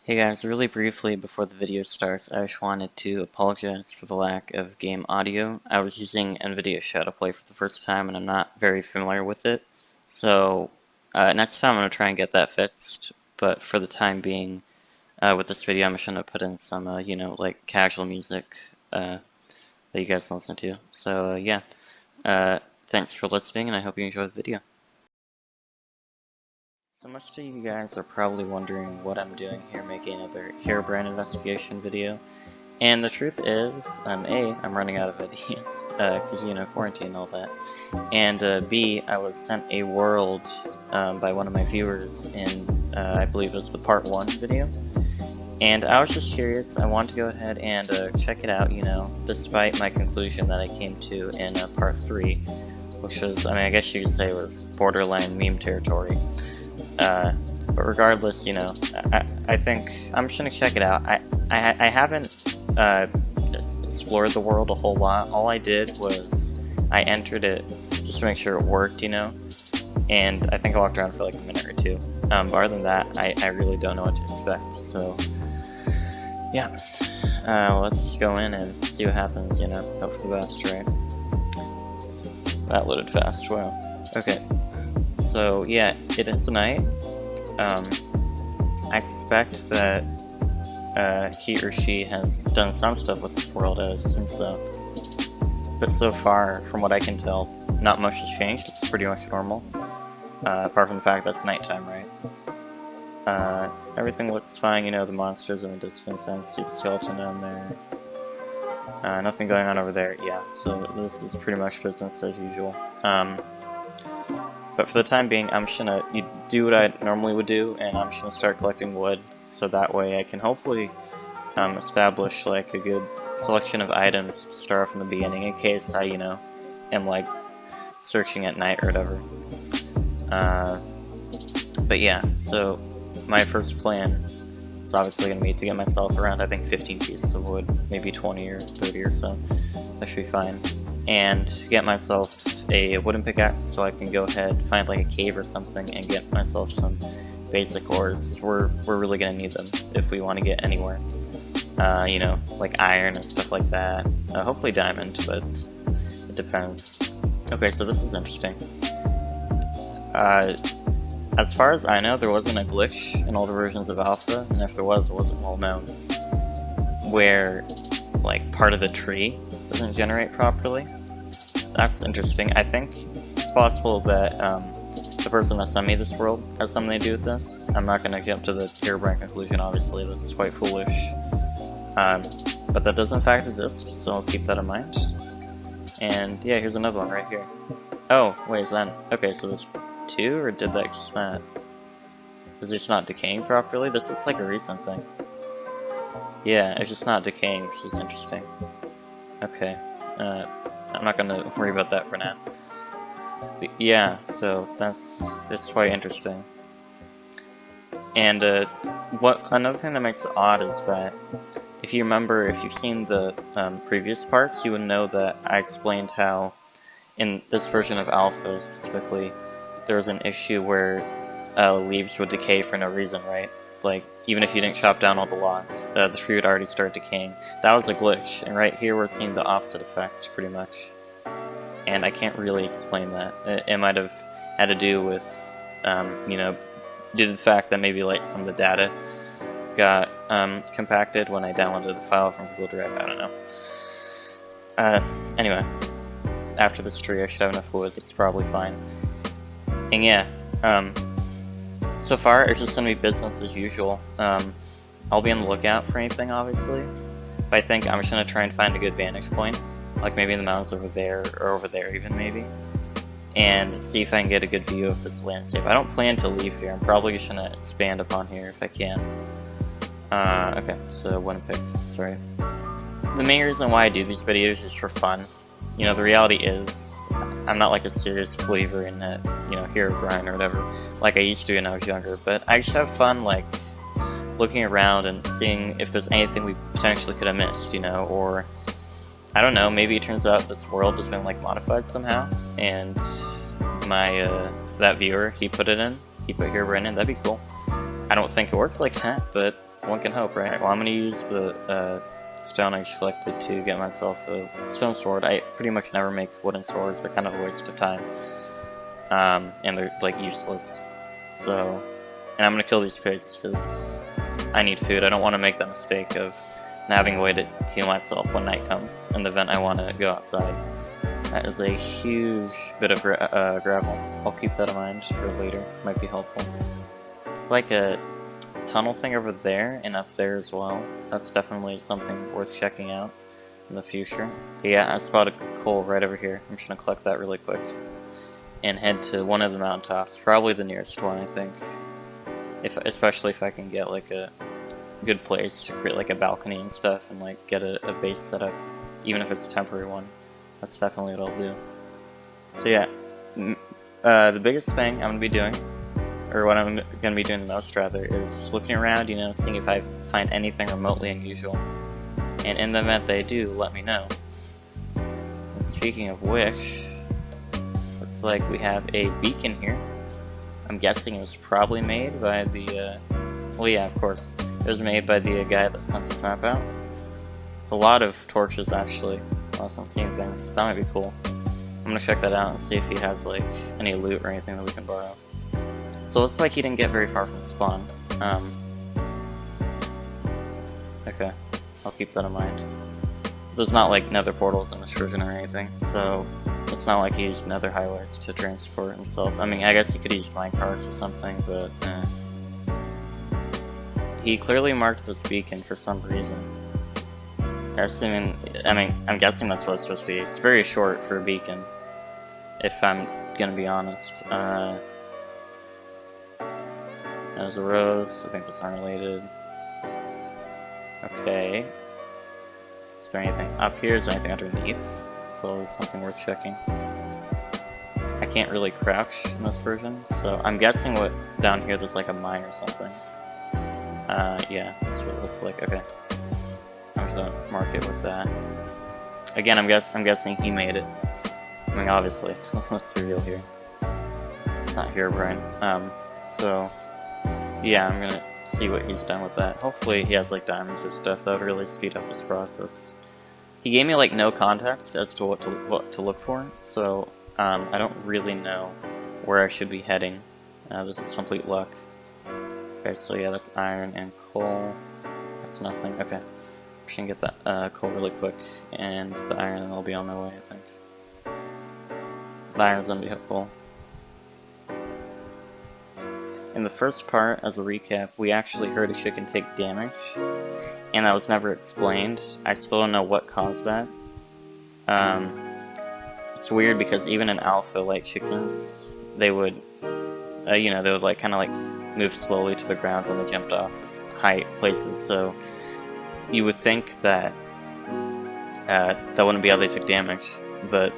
Hey guys, really briefly before the video starts, I just wanted to apologize for the lack of game audio. I was using NVIDIA Shadowplay for the first time and I'm not very familiar with it. So next time I'm going to try and get that fixed, but for the time being, with this video I'm just going to put in some, like casual music that you guys can listen to. So yeah, thanks for listening and I hope you enjoy the video. So most of you guys are probably wondering what I'm doing here, making another Herobrine investigation video. And the truth is, A, I'm running out of ideas, because, quarantine and all that. And B, I was sent a world by one of my viewers in, I believe it was the part 1 video. And I was just curious, I wanted to go ahead and check it out, despite my conclusion that I came to in part 3, which was, I guess you could say was borderline meme territory. But regardless, I think I'm just gonna check it out. I haven't explored the world a whole lot. All I did was I entered it just to make sure it worked, and I think I walked around for like a minute or two. But other than that, I really don't know what to expect. So yeah, let's just go in and see what happens. Hope for the best, right? That loaded fast. Wow. Okay. So yeah, it is night. I suspect that he or she has done some stuff with this world, I assume so. But so far, from what I can tell, not much has changed. It's pretty much normal. Apart from the fact that it's nighttime, right? Everything looks fine, the monsters in the distance, and see the skeleton down there. Nothing going on over there, yeah, so this is pretty much business as usual. But for the time being, I'm just gonna do what I normally would do, and I'm just gonna start collecting wood, so that way I can hopefully establish like a good selection of items to start off in the beginning, in case I, am like searching at night or whatever. But yeah, so my first plan is obviously gonna be to get myself around, I think, 15 pieces of wood, maybe 20 or 30 or so. That should be fine. And get myself a wooden pickaxe so I can go ahead, find like a cave or something, and get myself some basic ores. We're really gonna need them if we want to get anywhere. Like iron and stuff like that. Hopefully diamond, but it depends. Okay, so this is interesting. As far as I know, there wasn't a glitch in older versions of Alpha, and if there was, it wasn't well known, where like part of the tree doesn't generate properly. That's interesting. I think it's possible that the person that sent me this world has something to do with this. I'm not going to jump to the Herobrine conclusion, obviously, that's quite foolish. But that does in fact exist, so I'll keep that in mind. And yeah, here's another one right here. Oh, wait, is that... Okay, so there's 2, or did that just not... Is it just not decaying properly? This is like a recent thing. Yeah, it's just not decaying, which is interesting. Okay. I'm not gonna worry about that for now. But yeah, so it's quite interesting. And another thing that makes it odd is that if you remember, if you've seen the previous parts, you would know that I explained how in this version of Alpha specifically, there was an issue where leaves would decay for no reason, right? Like, even if you didn't chop down all the logs, the tree would already start decaying. That was a glitch, and right here we're seeing the opposite effect, pretty much. And I can't really explain that. It might have had to do with, due to the fact that maybe like some of the data got compacted when I downloaded the file from Google Drive, I don't know. Anyway, after this tree I should have enough wood, it's probably fine. And yeah, so far, it's just going to be business as usual. I'll be on the lookout for anything, obviously. But I think I'm just going to try and find a good vantage point. Like maybe in the mountains over there, or over there even, maybe. And see if I can get a good view of this landscape. I don't plan to leave here. I'm probably just going to expand upon here if I can. Okay, so one pick, sorry. The main reason why I do these videos is for fun. The reality is, I'm not like a serious believer in that, Herobrine or whatever, like I used to when I was younger, but I just have fun, like, looking around and seeing if there's anything we potentially could have missed, or, I don't know, maybe it turns out this world has been, like, modified somehow, and that viewer, he put Herobrine in, that'd be cool. I don't think it works like that, but one can hope, right? Well, I'm gonna use the stone I collected to get myself a stone sword. I pretty much never make wooden swords, they're kind of a waste of time. And they're like useless. So, and I'm gonna kill these pigs because I need food. I don't want to make that mistake of having a way to heal myself when night comes in the event I want to go outside. That is a huge bit of gravel. I'll keep that in mind for later. Might be helpful. It's like a tunnel thing over there and up there as well. That's definitely something worth checking out in the future. But yeah, I spotted coal right over here. I'm just gonna collect that really quick and head to one of the mountaintops. Probably the nearest one, I think. Especially if I can get like a good place to create like a balcony and stuff and like get a base set up, even if it's a temporary one. That's definitely what I'll do. So yeah, the biggest thing I'm gonna be doing, or what I'm gonna be doing the most rather, is looking around, you know, seeing if I find anything remotely unusual. And in the event they do, let me know. And speaking of which, looks like we have a beacon here. I'm guessing it was probably made by the, well yeah, of course. It was made by the guy that sent this map out. It's a lot of torches actually. I'm seeing things. That might be cool. I'm gonna check that out and see if he has like any loot or anything that we can borrow. So it looks like he didn't get very far from spawn. Okay, I'll keep that in mind. There's not like nether portals in this version or anything, so it's not like he used nether highways to transport himself. I mean, I guess he could use minecarts or something, but he clearly marked this beacon for some reason. I'm guessing that's what it's supposed to be. It's very short for a beacon, if I'm gonna be honest. There's a rose. I think that's unrelated. Okay. Is there anything up here? Is there anything underneath? So it's something worth checking. I can't really crouch in this version, so I'm guessing what down here there's like a mine or something. Yeah, that's what it looks like. Okay. I'm just gonna mark it with that. Again, I'm guessing he made it. I mean, obviously, let's reveal here. It's not Herobrine. So yeah, I'm gonna see what he's done with that. Hopefully he has like diamonds or stuff. That would really speed up this process. He gave me like no context as to what to look for, so I don't really know where I should be heading. This is complete luck. Okay, so yeah, that's iron and coal. That's nothing. Okay, I'm just gonna get that coal really quick, and the iron, and I'll be on my way, I think. The iron's gonna be helpful. In the first part, as a recap, we actually heard a chicken take damage, and that was never explained. I still don't know what caused that. It's weird because even in alpha, like chickens, they would, you know, they would like kind of like move slowly to the ground when they jumped off of high places. So you would think that that wouldn't be how they took damage, but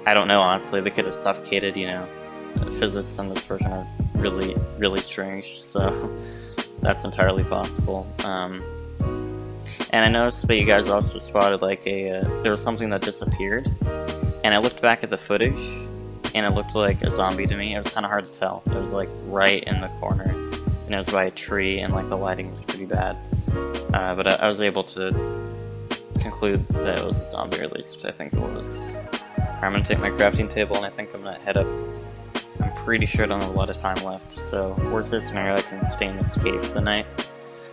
I don't know. Honestly, they could have suffocated. You know, physics in this version are really, really strange. So that's entirely possible. And I noticed that you guys also spotted like there was something that disappeared, and I looked back at the footage, and it looked like a zombie to me. It was kind of hard to tell. It was like right in the corner, and it was by a tree, and like the lighting was pretty bad. But I was able to conclude that it was a zombie, or at least I think it was. I'm gonna take my crafting table, and I think I'm gonna head up. I'm pretty sure I don't have a lot of time left, so worst case scenario, I can stay in this cave for the night.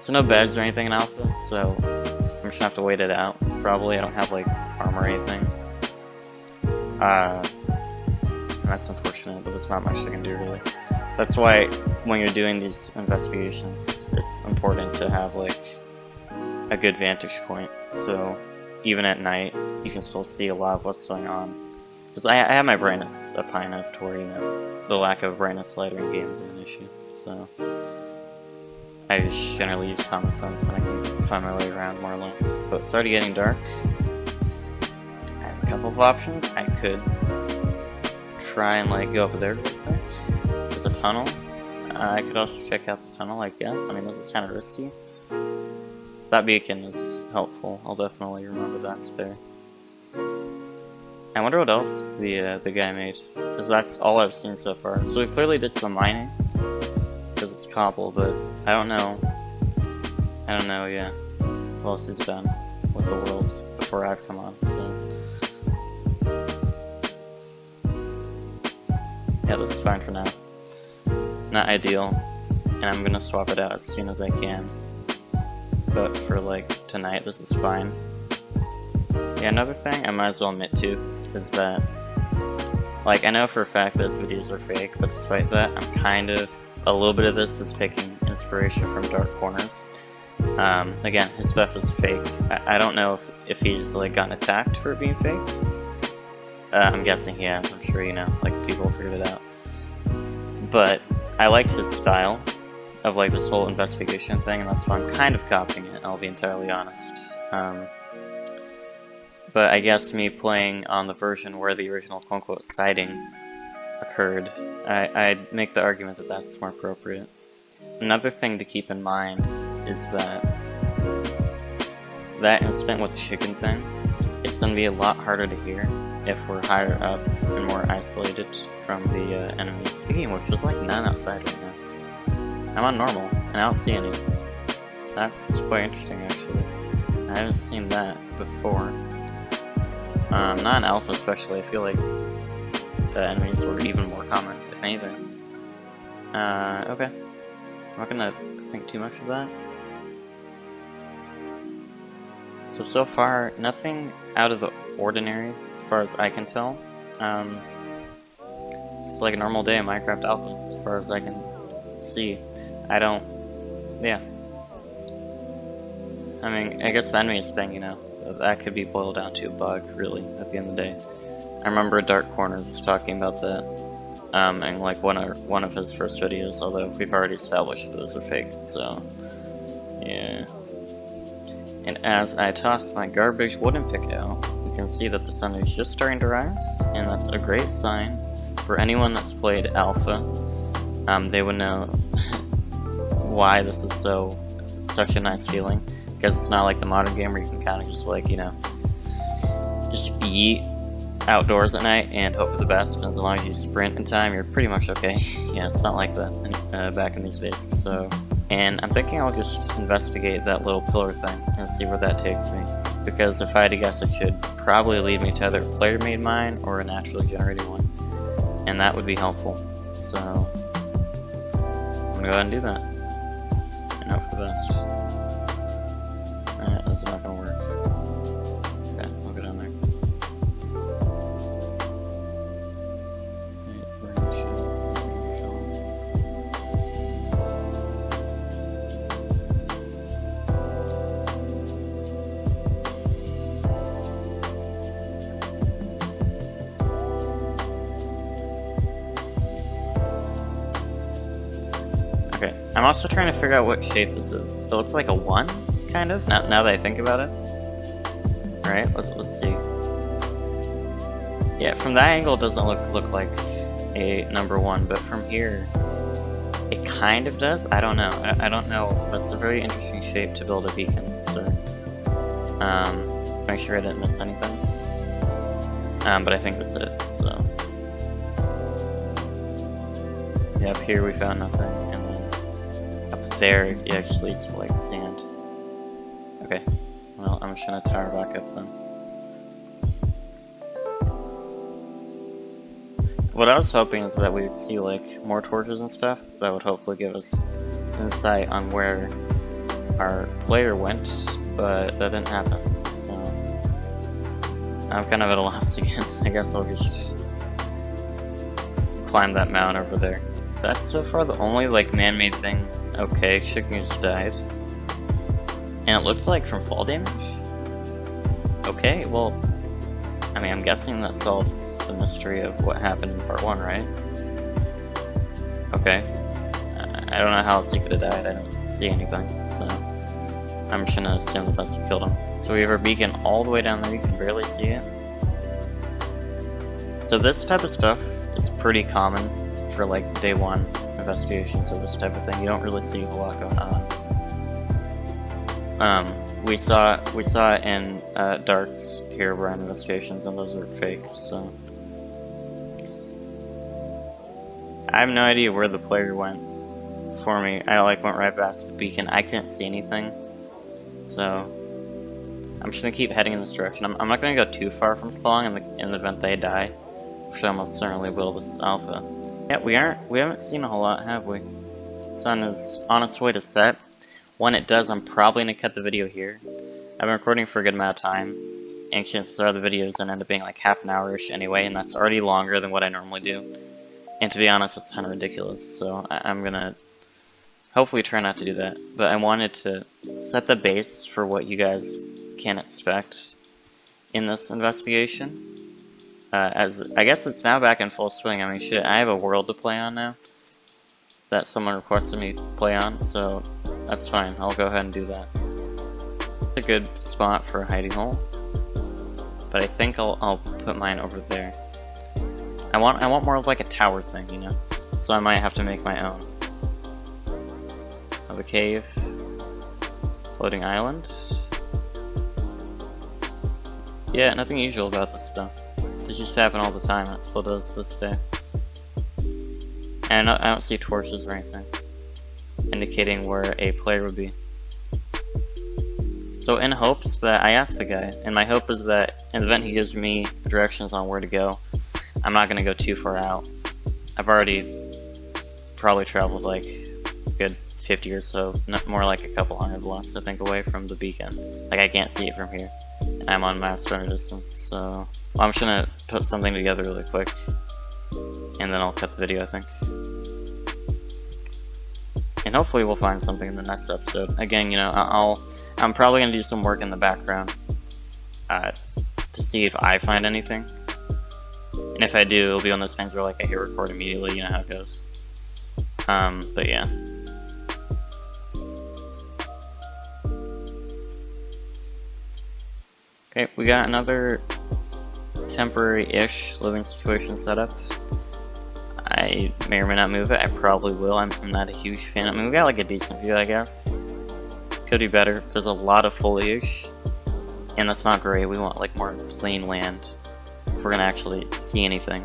So no beds or anything in alpha, so I'm just gonna have to wait it out. Probably I don't have like armor or anything. That's unfortunate, but there's not much I can do really. That's why when you're doing these investigations, it's important to have like a good vantage point. So even at night, you can still see a lot of what's going on. Because I have my brightness up high enough to where, you know, the lack of brightness slider in games is an issue. So I just generally use common sense and I can find my way around more or less. But it's already getting dark. I have a couple of options. I could try and like go up there real quick. There's a tunnel. I could also check out the tunnel, I guess. I mean, this is kind of risky. That beacon is helpful. I'll definitely remember that spare. I wonder what else the guy made, because that's all I've seen so far. So we clearly did some mining, because it's cobble, but I don't know I don't know, yeah, what else he's done with the world before I've come on, so. Yeah, this is fine for now. Not ideal, and I'm gonna swap it out as soon as I can. But for like tonight, this is fine. Yeah, another thing I might as well admit to is that, like, I know for a fact those videos are fake, but despite that, I'm kind of, a little bit of this is taking inspiration from Dark Corners. Again, his stuff is fake. I don't know if he's like gotten attacked for it being fake. I'm guessing he has, I'm sure, you know, like people figured it out. But I liked his style of like this whole investigation thing, and that's why I'm kind of copying it, I'll be entirely honest. But I guess me playing on the version where the original quote-unquote sighting occurred, I'd make the argument that that's more appropriate. Another thing to keep in mind is that that incident with the chicken thing, it's going to be a lot harder to hear if we're higher up and more isolated from the enemies. Speaking of which, there's like none outside right now. I'm on normal, and I don't see any. That's quite interesting, actually. I haven't seen that before. Not in alpha especially, I feel like the enemies were even more common, if anything. Okay. I'm not gonna think too much of that. So far, nothing out of the ordinary, as far as I can tell. Just like a normal day in Minecraft Alpha, as far as I can see. Yeah. I mean, I guess the enemies thing, you know, that could be boiled down to a bug, really, at the end of the day. I remember Dark Corners was talking about that, in like one of his first videos, although we've already established that those are fake, so, yeah. And as I toss my garbage wooden pick out, we can see that the sun is just starting to rise, and that's a great sign for anyone that's played Alpha. They would know why this is such a nice feeling, because it's not like the modern game where you can kind of just like, you know, just yeet outdoors at night and hope for the best, and as long as you sprint in time, you're pretty much okay. Yeah, it's not like that back in these days, so. And I'm thinking I'll just investigate that little pillar thing and see where that takes me. Because if I had to guess, it should probably lead me to either a player-made mine or a naturally generated one. And that would be helpful. So, I'm gonna go ahead and do that. And hope for the best. That's not gonna work. Okay, I'll go down there. Okay, I'm also trying to figure out what shape this is. It looks like a 1, kind of, now that I think about it. Right, let's see. Yeah, from that angle it doesn't look like a number 1, but from here, it kind of does. I don't know. I don't know, but it's a very interesting shape to build a beacon, so make sure I didn't miss anything. But I think that's it, so. Yeah, up here we found nothing, and then up there it actually leads to like sand. Okay, well, I'm just gonna tower back up then. What I was hoping is that we would see like more torches and stuff that would hopefully give us insight on where our player went, but that didn't happen, so I'm kind of at a loss again. I guess I'll just climb that mountain over there. That's so far the only like man-made thing. Okay, chicken just died. And it looks like from fall damage? Okay, well, I mean, I'm guessing that solves the mystery of what happened in part 1, right? Okay. I don't know how else he could have died, I don't see anything, so I'm just gonna assume that that's what killed him. So we have our beacon all the way down there, you can barely see it. So this type of stuff is pretty common for like day 1 investigations of this type of thing. You don't really see a whole lot going on. We saw it in Dart's Herobrine investigations, and those are fake, so I have no idea where the player went for me. I like went right past the beacon. I couldn't see anything. So I'm just gonna keep heading in this direction. I'm not gonna go too far from Spawn in the event they die, which I almost certainly will this alpha. Yeah, we haven't seen a whole lot, have we? The sun is on its way to set. When it does, I'm probably gonna cut the video here. I've been recording for a good amount of time, and chances are the videos gonna end up being like half an hour-ish anyway, and that's already longer than what I normally do. And to be honest, it's kind of ridiculous, so I'm gonna hopefully try not to do that. But I wanted to set the base for what you guys can expect in this investigation. As I guess it's now back in full swing. I mean, shit, I have a world to play on now that someone requested me to play on, so that's fine. I'll go ahead and do that. A good spot for a hiding hole, but I think I'll put mine over there. I want more of like a tower thing, you know. So I might have to make my own. Of a cave, floating island. Yeah, nothing usual about this though. It just happen all the time. It still does to this day. And I don't see torches or anything indicating where a player would be. So in hopes that I asked the guy, and my hope is that in the event he gives me directions on where to go, I'm not gonna go too far out. I've already probably traveled like a good 50 or so, not more like a couple hundred blocks I think away from the beacon. Like I can't see it from here. And I'm on max running distance, so I'm just gonna put something together really quick, and then I'll cut the video I think. And hopefully we'll find something in the next episode. Again, you know, I'm probably gonna do some work in the background to see if I find anything. And if I do, it'll be one of those things where like I hit record immediately, you know how it goes. But yeah. Okay, we got another temporary-ish living situation set up. I may or may not move it, I probably will. I'm not a huge fan. I mean, we got like a decent view, I guess. Could be better. There's a lot of foliage, and that's not great. We want like more plain land if we're gonna actually see anything.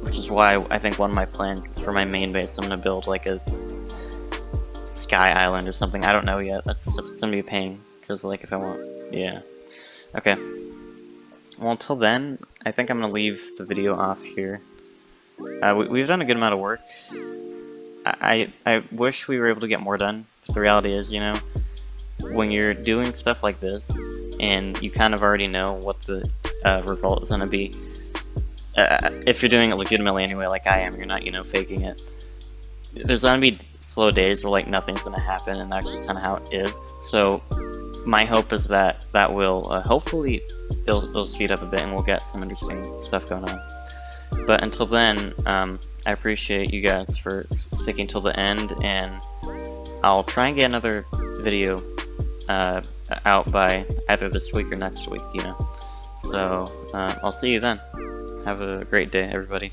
Which is why I think one of my plans is for my main base, I'm gonna build like a sky island or something. I don't know yet. That's it's gonna be a pain, because like if I want, yeah. Okay. Well, until then, I think I'm gonna leave the video off here. We've done a good amount of work. I wish we were able to get more done, but the reality is, you know, when you're doing stuff like this, and you kind of already know what the result is going to be, if you're doing it legitimately anyway, like I am, you're not, you know, faking it, there's going to be slow days where, like, nothing's going to happen, and that's just kind of how it is. So, my hope is that that will, hopefully, it'll speed up a bit, and we'll get some interesting stuff going on. But until then, I appreciate you guys for sticking till the end, and I'll try and get another video out by either this week or next week, you know. So, I'll see you then. Have a great day, everybody.